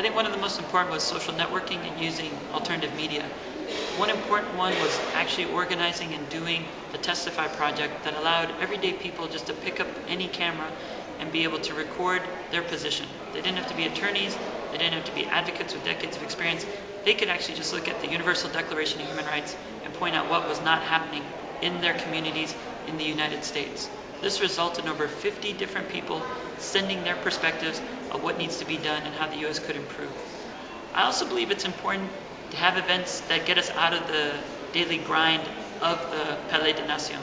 I think one of the most important was social networking and using alternative media. One important one was actually organizing and doing the Testify project that allowed everyday people just to pick up any camera and be able to record their position. They didn't have to be attorneys, they didn't have to be advocates with decades of experience. They could actually just look at the Universal Declaration of Human Rights and point out what was not happening in their communities in the United States. This resulted in over 50 different people sending their perspectives of what needs to be done and how the U.S. could improve. I also believe it's important to have events that get us out of the daily grind of the Palais de Nation.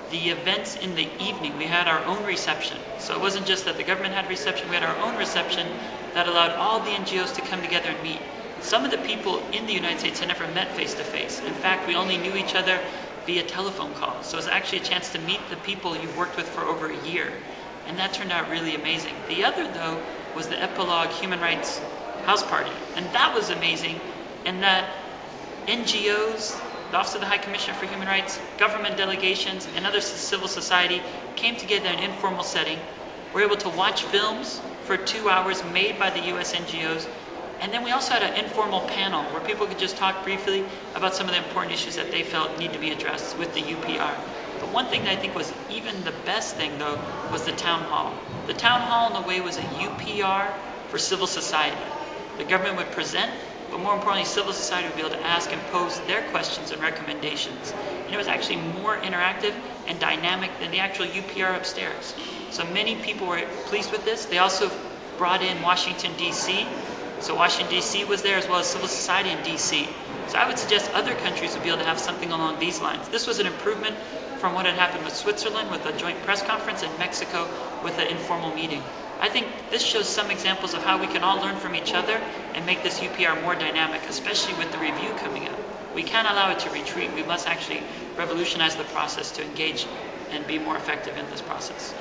The events in the evening, we had our own reception. So it wasn't just that the government had a reception, we had our own reception that allowed all the NGOs to come together and meet. Some of the people in the United States had never met face to face. In fact, we only knew each other via telephone calls. So it was actually a chance to meet the people you've worked with for over a year. And that turned out really amazing. The other, though, was the Epilogue Human Rights House party. And that was amazing in that NGOs, the Office of the High Commissioner for Human Rights, government delegations, and other civil society came together in an informal setting. We were able to watch films for 2 hours made by the US NGOs. And then we also had an informal panel where people could just talk briefly about some of the important issues that they felt need to be addressed with the UPR. But one thing that I think was even the best thing, though, was the town hall. The town hall, in a way, was a UPR for civil society. The government would present, but more importantly, civil society would be able to ask and pose their questions and recommendations. And it was actually more interactive and dynamic than the actual UPR upstairs. So many people were pleased with this. They also brought in Washington, D.C., so Washington, D.C. was there, as well as civil society in D.C. So I would suggest other countries would be able to have something along these lines. This was an improvement from what had happened with Switzerland with a joint press conference and Mexico with an informal meeting. I think this shows some examples of how we can all learn from each other and make this UPR more dynamic, especially with the review coming up. We can't allow it to retreat. We must actually revolutionize the process to engage and be more effective in this process.